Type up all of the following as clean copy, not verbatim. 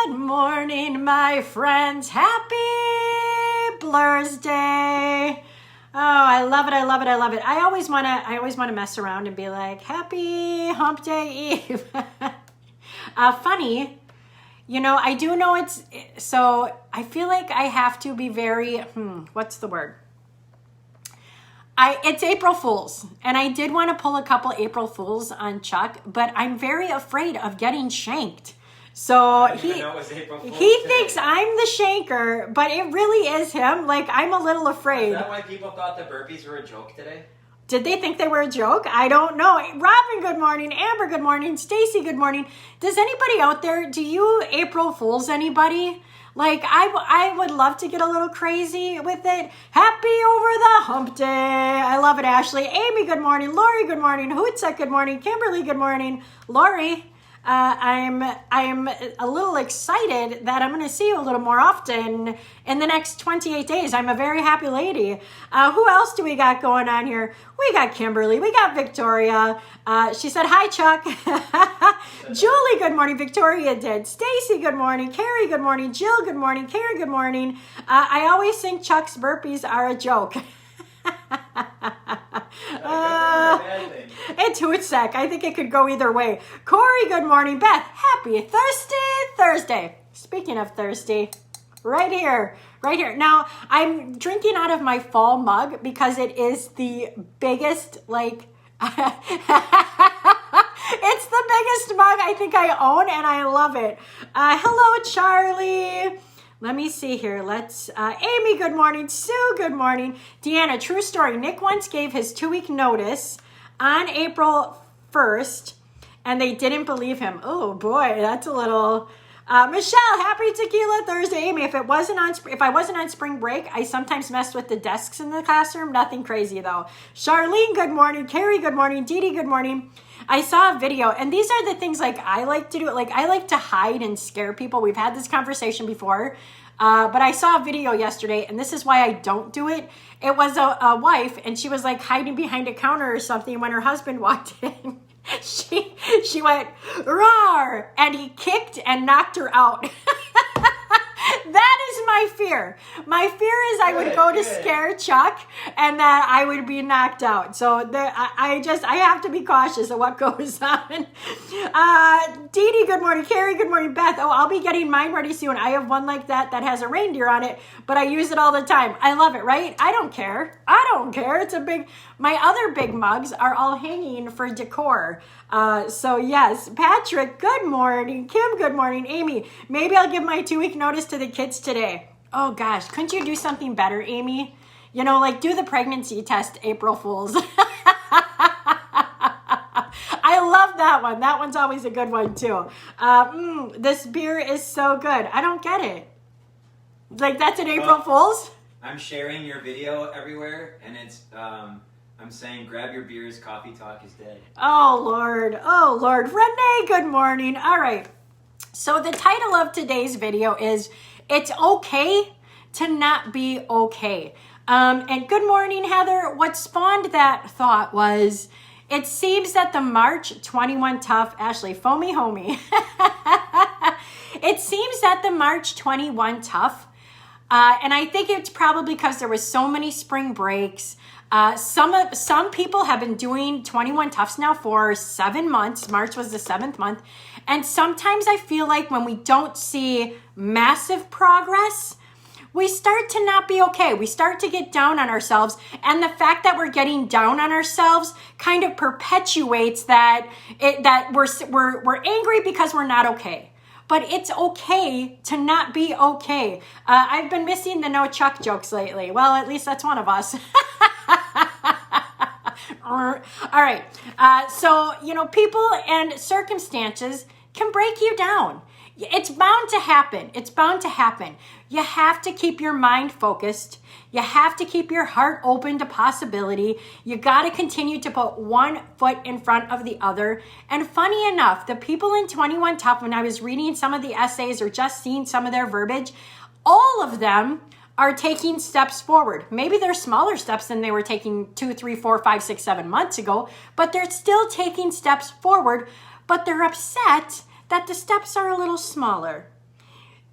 Good morning, my friends. Happy Blur's Day. Oh, I love it. I love it. I love it. I always want to mess around and be like, Happy Hump Day Eve. Funny. You know, I do know so I feel like I have to be very, what's the word? It's April Fool's, and I did want to pull a couple April Fools on Chuck, but I'm very afraid of getting shanked. So he thinks I'm the shanker, but it really is him. Like, I'm a little afraid. Is that why people thought the burpees were a joke today? Did they think they were a joke? I don't know. Robin, good morning. Amber, good morning. Stacy, good morning. Does anybody out there, do you April Fools anybody? Like, I would love to get a little crazy with it. Happy over the hump day. I love it, Ashley. Amy, good morning. Lori, good morning. Hootsuck, good morning. Kimberly, good morning. Lori, I'm a little excited that I'm going to see you a little more often in the next 28 days. I'm a very happy lady. Who else do we got going on here? We got Kimberly. We got Victoria. She said, hi, Chuck. Julie, good morning. Victoria did. Stacy, good morning. Carrie, good morning. Jill, good morning. Carrie, good morning. I always think Chuck's burpees are a joke. It's Hootsack. I think it could go either way. Corey, good morning. Beth, happy Thursday. Speaking of thirsty, right here. Now, I'm drinking out of my fall mug because it is the biggest, like, it's the biggest mug I think I own, and I love it. Hello, Charlie. Let me see here. Amy, good morning. Sue, good morning. Deanna, true story. Nick once gave his 2-week notice on April 1st, and they didn't believe him. Oh boy, that's a little... Michelle, happy Tequila Thursday. Amy, if I wasn't on spring break, I sometimes messed with the desks in the classroom. Nothing crazy though. Charlene, good morning. Carrie, good morning. Dee Dee, good morning. I saw a video, and these are the things like I like to do. Like, I like to hide and scare people. We've had this conversation before, but I saw a video yesterday, and this is why I don't do it. It was a wife, and she was like hiding behind a counter or something when her husband walked in. She went, roar, and he kicked and knocked her out. That is my fear. My fear is I would go to scare Chuck and that I would be knocked out. So I have to be cautious of what goes on. Dee Dee, good morning. Carrie, good morning. Beth, I'll be getting mine ready soon. I have one like that has a reindeer on it, but I use it all the time. I love it, right? I don't care. My other big mugs are all hanging for decor. So yes, Patrick, good morning. Kim, good morning. Amy, maybe I'll give my 2-week notice to the kids today. Oh gosh, couldn't you do something better, Amy? You know, like do the pregnancy test, April Fools. I love that one. That one's always a good one too. This beer is so good. I don't get it. Like that's an April Fools? I'm sharing your video everywhere, and it's... I'm saying grab your beers, coffee talk is dead. Oh, Lord. Renee, good morning. All right. So the title of today's video is, It's Okay to Not Be Okay. And good morning, Heather. What spawned that thought was, it seems that the March 21 Tough, Ashley, foamy homie. It seems that the March 21 Tough, and I think it's probably because there was so many spring breaks. Some people have been doing 21 Toughs now for 7 months. March was the 7th month. And sometimes I feel like when we don't see massive progress, we start to not be okay. We start to get down on ourselves. And the fact that we're getting down on ourselves kind of perpetuates that we're angry because we're not okay. But it's okay to not be okay. I've been missing the no Chuck jokes lately. Well, at least that's one of us. All right. So, you know, people and circumstances can break you down. It's bound to happen. You have to keep your mind focused. You have to keep your heart open to possibility. You got to continue to put one foot in front of the other. And funny enough, the people in 21 Tough, when I was reading some of the essays or just seeing some of their verbiage, all of them are taking steps forward. Maybe they're smaller steps than they were taking 2, 3, 4, 5, 6, 7 months ago, but they're still taking steps forward, but they're upset that the steps are a little smaller.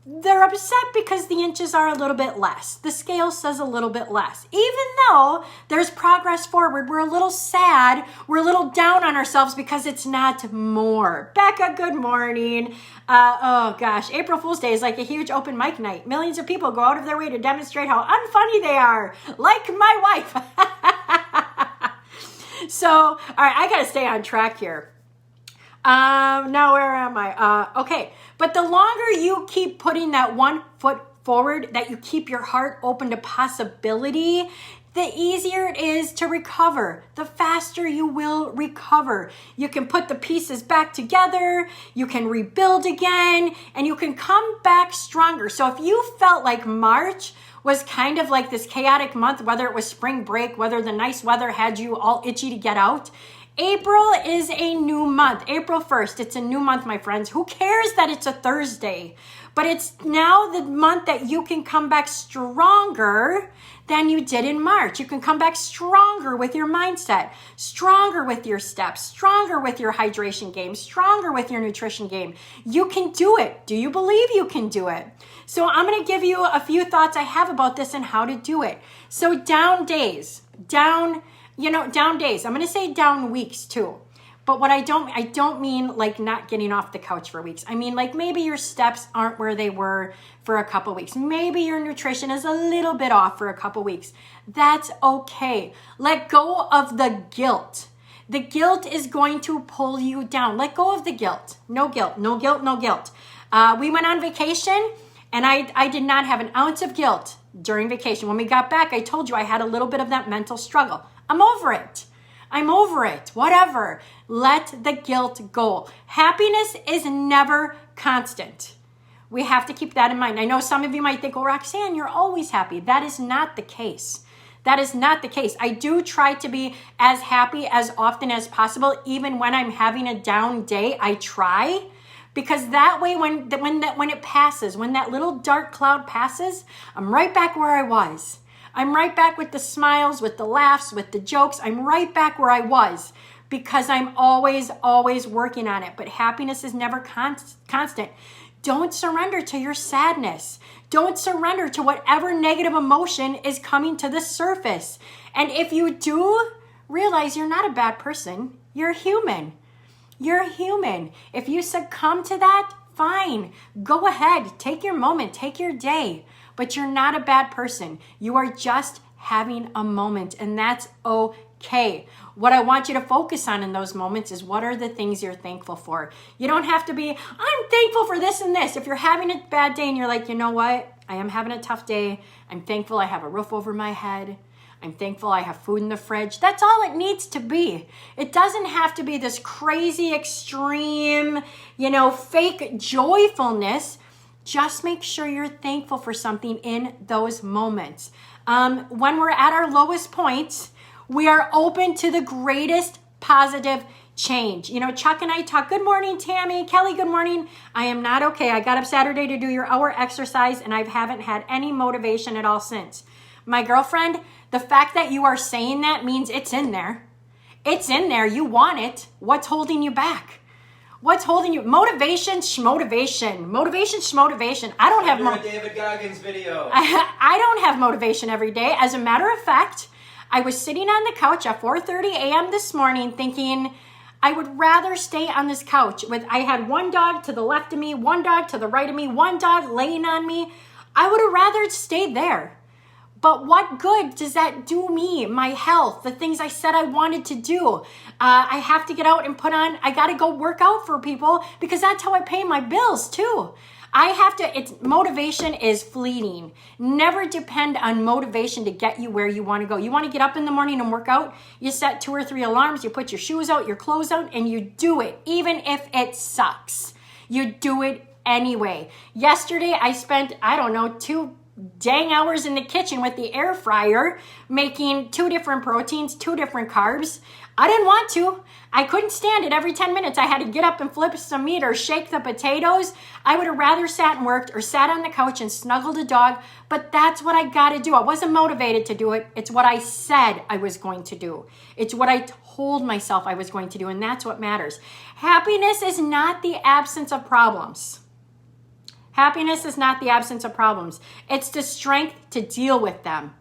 they're upset because the inches are a little bit less. The scale says a little bit less. Even though there's progress forward, we're a little sad. We're a little down on ourselves because it's not more. Becca, good morning. Oh gosh, April Fool's Day is like a huge open mic night. Millions of people go out of their way to demonstrate how unfunny they are, like my wife. So, all right, I got to stay on track here. Now where am I? Okay. But the longer you keep putting that one foot forward, that you keep your heart open to possibility, the easier it is to recover. The faster you will recover. You can put the pieces back together, you can rebuild again, and you can come back stronger. So if you felt like March was kind of like this chaotic month, whether it was spring break, whether the nice weather had you all itchy to get out, April is a new month. April 1st, it's a new month, my friends. Who cares that it's a Thursday? But it's now the month that you can come back stronger than you did in March. You can come back stronger with your mindset, stronger with your steps, stronger with your hydration game, stronger with your nutrition game. You can do it. Do you believe you can do it? So I'm going to give you a few thoughts I have about this and how to do it. So down days, down days. I'm going to say down weeks too. But what I don't mean like not getting off the couch for weeks. I mean like maybe your steps aren't where they were for a couple weeks. Maybe your nutrition is a little bit off for a couple weeks. That's okay. Let go of the guilt. The guilt is going to pull you down. Let go of the guilt. No guilt, no guilt, no guilt. We went on vacation and I did not have an ounce of guilt during vacation. When we got back, I told you I had a little bit of that mental struggle. I'm over it. I'm over it. Whatever. Let the guilt go. Happiness is never constant. We have to keep that in mind. I know some of you might think, well, Roxanne, you're always happy. That is not the case. That is not the case. I do try to be as happy as often as possible. Even when I'm having a down day, I try. Because that way, when it passes, when that little dark cloud passes, I'm right back where I was. I'm right back with the smiles, with the laughs, with the jokes. I'm right back where I was because I'm always, always working on it. But happiness is never constant. Don't surrender to your sadness. Don't surrender to whatever negative emotion is coming to the surface. And if you do, realize you're not a bad person. You're human. You're human. If you succumb to that, fine. Go ahead. Take your moment. Take your day. But you're not a bad person. You are just having a moment, and that's okay. What I want you to focus on in those moments is what are the things you're thankful for. You don't have to be, I'm thankful for this and this. If you're having a bad day and you're like, you know what? I am having a tough day. I'm thankful I have a roof over my head. I'm thankful I have food in the fridge. That's all it needs to be. It doesn't have to be this crazy, extreme, fake joyfulness. Just make sure you're thankful for something in those moments. When we're at our lowest points, we are open to the greatest positive change. Chuck and I talk. Good morning, Tammy. Kelly, good morning. I am not okay. I got up Saturday to do your hour exercise and I haven't had any motivation at all since. My girlfriend, the fact that you are saying that means it's in there. It's in there. You want it. What's holding you back? What's holding you? Motivation, schmotivation. Motivation, schmotivation. I don't have a David Goggins video. I don't have motivation every day. As a matter of fact, I was sitting on the couch at 4:30 a.m. this morning thinking I would rather stay on this couch. I had one dog to the left of me, one dog to the right of me, one dog laying on me. I would have rather stayed there. But what good does that do me, my health, the things I said I wanted to do? I have to get out and I got to go work out for people because that's how I pay my bills too. Motivation is fleeting. Never depend on motivation to get you where you want to go. You want to get up in the morning and work out? You set 2 or 3 alarms, you put your shoes out, your clothes out, and you do it, even if it sucks. You do it anyway. Yesterday, I spent, 2 dang hours in the kitchen with the air fryer making 2 different proteins, 2 different carbs. I didn't want to. I couldn't stand it. Every 10 minutes I had to get up and flip some meat or shake the potatoes. I would have rather sat and worked or sat on the couch and snuggled a dog, but that's what I got to do. I wasn't motivated to do it. It's what I said I was going to do. It's what I told myself I was going to do, and that's what matters. Happiness is not the absence of problems. Happiness is not the absence of problems. It's the strength to deal with them.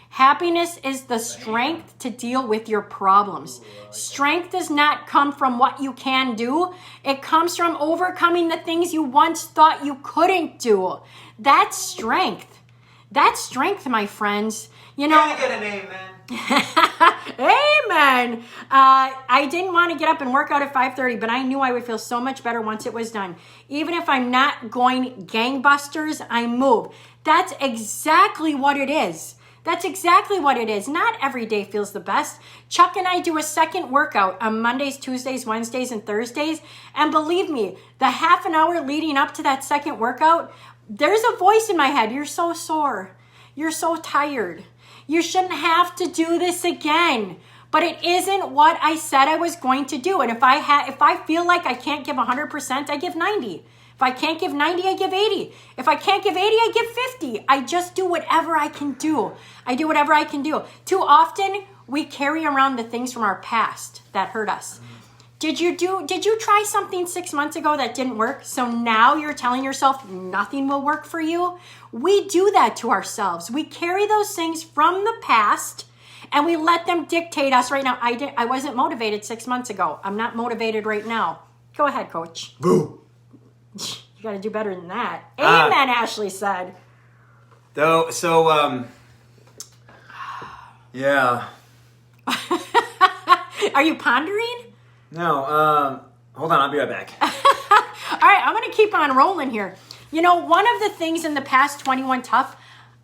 Happiness is the strength to deal with your problems. Strength does not come from what you can do. It comes from overcoming the things you once thought you couldn't do. That's strength. That's strength, my friends. You know, Can I get an amen? Amen. I didn't want to get up and work out at 5:30, but I knew I would feel so much better once it was done. Even if I'm not going gangbusters, I move. That's exactly what it is. That's exactly what it is. Not every day feels the best. Chuck and I do a second workout on Mondays, Tuesdays, Wednesdays, and Thursdays. And believe me, the half an hour leading up to that second workout, there's a voice in my head. You're so sore. You're so tired. You shouldn't have to do this again. But it isn't what I said I was going to do. And if I feel like I can't give 100%, I give 90. If I can't give 90, I give 80. If I can't give 80, I give 50. I just do whatever I can do. I do whatever I can do. Too often, we carry around the things from our past that hurt us. Did you try something 6 months ago that didn't work? So now you're telling yourself nothing will work for you? We do that to ourselves. We carry those things from the past and we let them dictate us right now. I wasn't motivated 6 months ago. I'm not motivated right now. Go ahead, coach. Boo. You got to do better than that. Amen, Ashley said. Yeah. Are you pondering? No, hold on, I'll be right back. All right, I'm going to keep on rolling here. You know, one of the things in the past 21 Tough,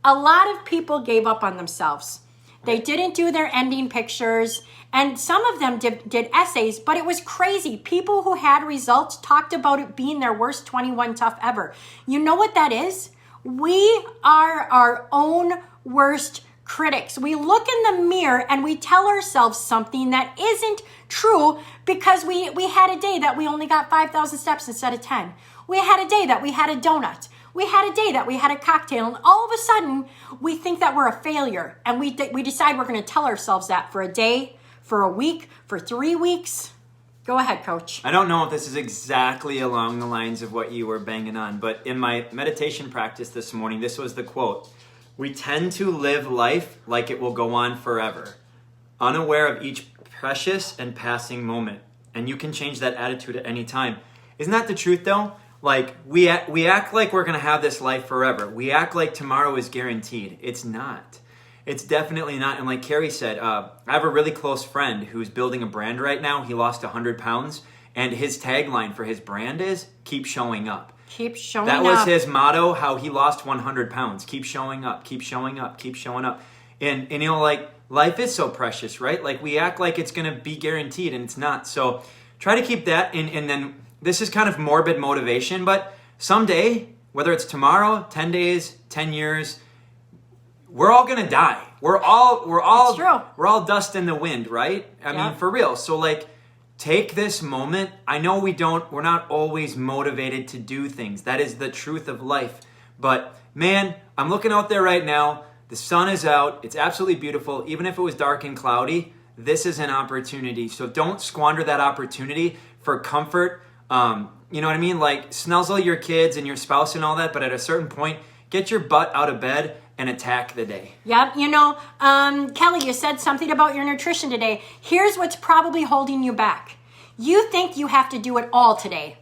a lot of people gave up on themselves. They didn't do their ending pictures, and some of them did essays, but it was crazy. People who had results talked about it being their worst 21 Tough ever. You know what that is? We are our own worst critics. We look in the mirror and we tell ourselves something that isn't true because we had a day that we only got 5,000 steps instead of 10. We had a day that we had a donut. We had a day that we had a cocktail, and all of a sudden we think that we're a failure, and we decide we're going to tell ourselves that for a day, for a week, for 3 weeks. Go ahead, coach. I don't know if this is exactly along the lines of what you were banging on, but in my meditation practice this morning, this was the quote. We tend to live life like it will go on forever, unaware of each precious and passing moment. And you can change that attitude at any time. Isn't that the truth though? Like we act like we're going to have this life forever. We act like tomorrow is guaranteed. It's not. It's definitely not. And like Carrie said, I have a really close friend who's building a brand right now. He lost 100 pounds and his tagline for his brand is keep showing up. Keep showing up. That was his motto, how he lost 100 pounds. Keep showing up, keep showing up, keep showing up. And you know, like, life is so precious, right? Like, we act like it's going to be guaranteed, and it's not. So try to keep that, and then this is kind of morbid motivation, but someday, whether it's tomorrow, 10 days, 10 years, we're all going to die. We're all dust in the wind, right? I mean, for real. So, like, take this moment. I know we're not always motivated to do things. That is the truth of life. But man, I'm looking out there right now. The sun is out. It's absolutely beautiful. Even if it was dark and cloudy, this is an opportunity. So don't squander that opportunity for comfort. You know what I mean? Like snuzzle your kids and your spouse and all that. But at a certain point, get your butt out of bed and attack the day. Yep. You know, Kelly, you said something about your nutrition today. Here's what's probably holding you back. You think you have to do it all today.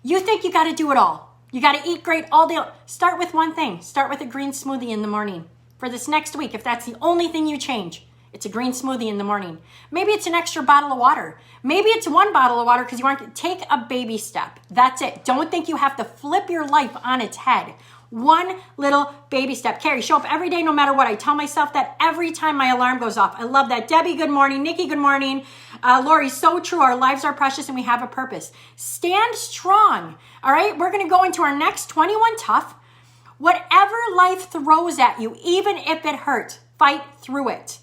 You think you got to do it all. You got to eat great all day. Start with one thing. Start with a green smoothie in the morning. For this next week, if that's the only thing you change, it's a green smoothie in the morning. Maybe it's an extra bottle of water. Maybe it's one bottle of water because you want to take a baby step. That's it. Don't think you have to flip your life on its head. One little baby step. Carrie, show up every day no matter what. I tell myself that every time my alarm goes off. I love that. Debbie, good morning. Nikki, good morning. Lori, so true. Our lives are precious and we have a purpose. Stand strong. All right, we're going to go into our next 21 Tough. Whatever life throws at you, even if it hurts, fight through it.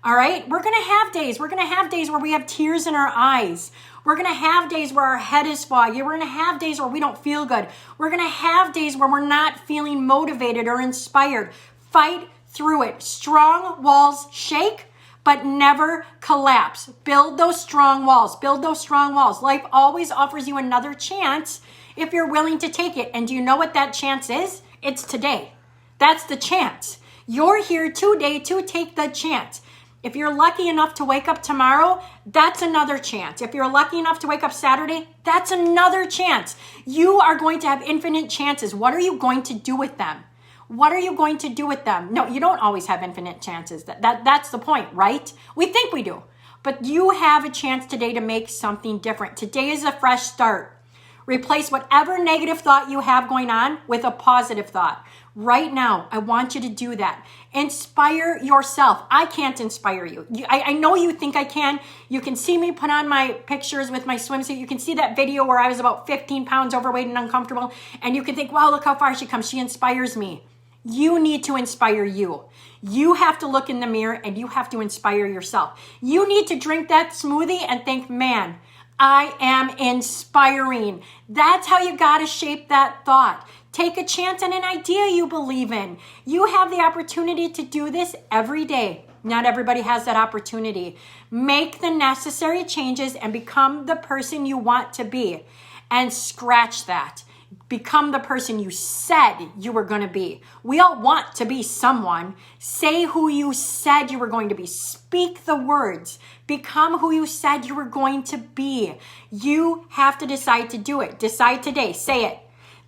All right? We're going to have days. We're going to have days where we have tears in our eyes. We're going to have days where our head is foggy. We're going to have days where we don't feel good. We're going to have days where we're not feeling motivated or inspired. Fight through it. Strong walls shake, but never collapse. Build those strong walls. Build those strong walls. Life always offers you another chance if you're willing to take it. And do you know what that chance is? It's today. That's the chance. You're here today to take the chance. If you're lucky enough to wake up tomorrow, that's another chance. If you're lucky enough to wake up Saturday, that's another chance. You are going to have infinite chances. What are you going to do with them? What are you going to do with them? No, you don't always have infinite chances. That's the point, right? We think we do. But you have a chance today to make something different. Today is a fresh start. Replace whatever negative thought you have going on with a positive thought. Right now, I want you to do that. Inspire yourself. I can't inspire you. I know you think I can. You can see me put on my pictures with my swimsuit. You can see that video where I was about 15 pounds overweight and uncomfortable. And you can think, wow, look how far she comes. She inspires me. You need to inspire you. You have to look in the mirror and you have to inspire yourself. You need to drink that smoothie and think, man, I am inspiring. That's how you got to shape that thought. Take a chance on an idea you believe in. You have the opportunity to do this every day. Not everybody has that opportunity. Make the necessary changes and become the person you want to be. And scratch that. Become the person you said you were going to be. We all want to be someone. Say who you said you were going to be. Speak the words. Become who you said you were going to be. You have to decide to do it. Decide today. Say it.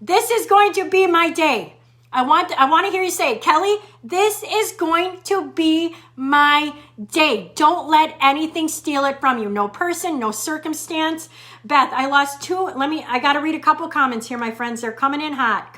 This is going to be my day. I want to hear you say, Kelly, this is going to be my day. Don't let anything steal it from you. No person, no circumstance. Beth, I lost two. I got to read a couple comments here, my friends. They're coming in hot.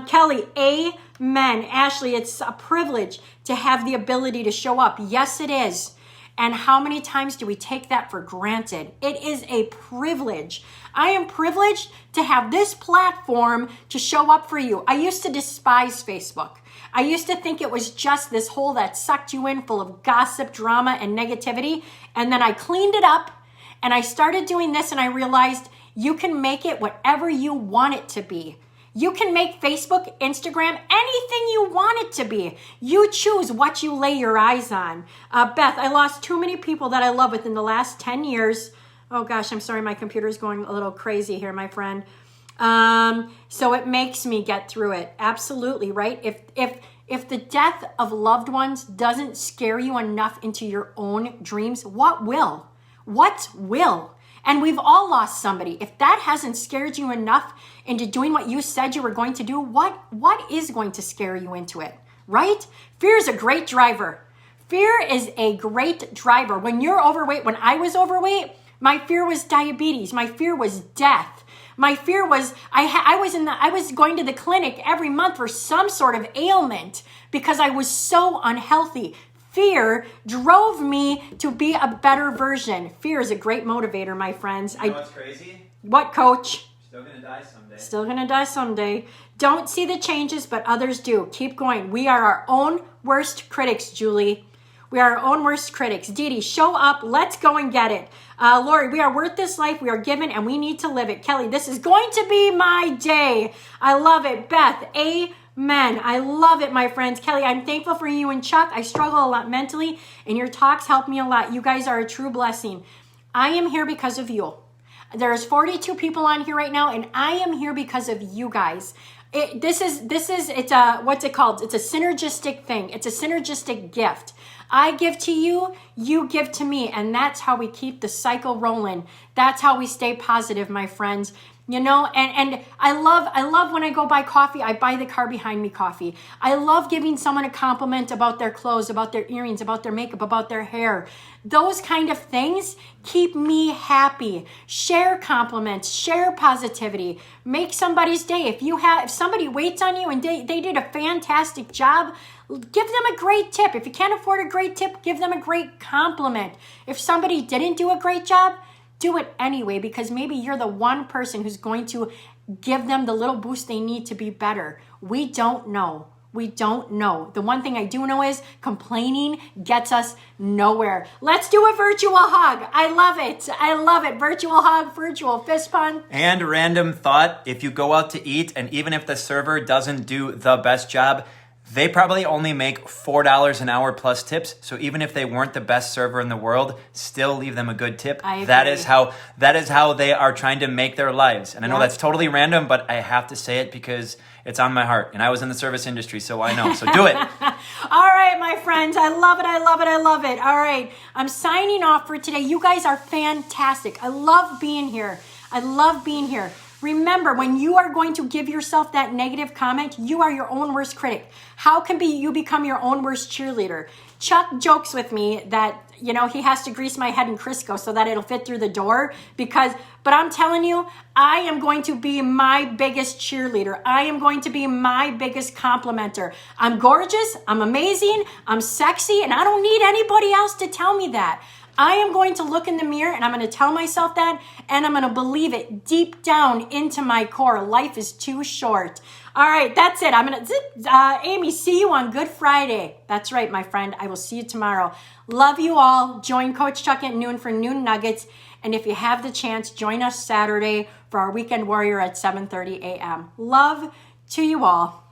Kelly, amen. Ashley, it's a privilege to have the ability to show up. Yes, it is. And how many times do we take that for granted? It is a privilege. I am privileged to have this platform to show up for you. I used to despise Facebook. I used to think it was just this hole that sucked you in full of gossip, drama, and negativity. And then I cleaned it up and I started doing this and I realized you can make it whatever you want it to be. You can make Facebook, Instagram, anything you want it to be. You choose what you lay your eyes on. Beth, I lost too many people that I love within the last 10 years. Oh gosh, I'm sorry, my computer's going a little crazy here, my friend. So it makes me get through it. Absolutely, right? If the death of loved ones doesn't scare you enough into your own dreams, what will? What will? And we've all lost somebody. If that hasn't scared you enough into doing what you said you were going to do, what is going to scare you into it, right? Fear is a great driver. Fear is a great driver. When you're overweight, when I was overweight, my fear was diabetes. My fear was death. My fear was I was going to the clinic every month for some sort of ailment because I was so unhealthy. Fear drove me to be a better version. Fear is a great motivator, my friends. You know what's crazy? What, coach? Still gonna die someday. Still gonna die someday. Don't see the changes, but others do. Keep going. We are our own worst critics, Julie. We are our own worst critics. Dee Dee, show up. Let's go and get it. Lori, we are worth this life. We are given and we need to live it. Kelly, this is going to be my day. I love it. Beth, amen. I love it, my friends. Kelly, I'm thankful for you and Chuck. I struggle a lot mentally and your talks help me a lot. You guys are a true blessing. I am here because of you. There's 42 people on here right now and I am here because of you guys. It's what's it called? It's a synergistic thing. It's a synergistic gift. I give to you, you give to me, and that's how we keep the cycle rolling. That's how we stay positive, my friends. You know, and I love when I go buy coffee, I buy the car behind me coffee. I love giving someone a compliment about their clothes, about their earrings, about their makeup, about their hair. Those kind of things keep me happy. Share compliments, share positivity, make somebody's day. If somebody waits on you and they did a fantastic job, give them a great tip. If you can't afford a great tip, give them a great compliment. If somebody didn't do a great job, do it anyway, because maybe you're the one person who's going to give them the little boost they need to be better. We don't know. We don't know. The one thing I do know is complaining gets us nowhere. Let's do a virtual hug. I love it. I love it. Virtual hug, virtual fist pump. And random thought, if you go out to eat and even if the server doesn't do the best job, they probably only make $4 an hour plus tips. So even if they weren't the best server in the world, still leave them a good tip. I That agree. is how they are trying to make their lives. And I know Yep. that's totally random, but I have to say it because it's on my heart. And I was in the service industry, so I know. So do it. All right, my friends. I love it. I love it. I love it. All right. I'm signing off for today. You guys are fantastic. I love being here. I love being here. Remember, when you are going to give yourself that negative comment, you are your own worst critic. How can you become your own worst cheerleader? Chuck jokes with me that, he has to grease my head in Crisco so that it'll fit through the door but I'm telling you, I am going to be my biggest cheerleader. I am going to be my biggest complimenter. I'm gorgeous, I'm amazing, I'm sexy, and I don't need anybody else to tell me that. I am going to look in the mirror and I'm going to tell myself that, and I'm going to believe it deep down into my core. Life is too short. All right, that's it. I'm going to, Amy, see you on Good Friday. That's right, my friend. I will see you tomorrow. Love you all. Join Coach Chuck at noon for Noon Nuggets. And if you have the chance, join us Saturday for our Weekend Warrior at 7:30 a.m. Love to you all.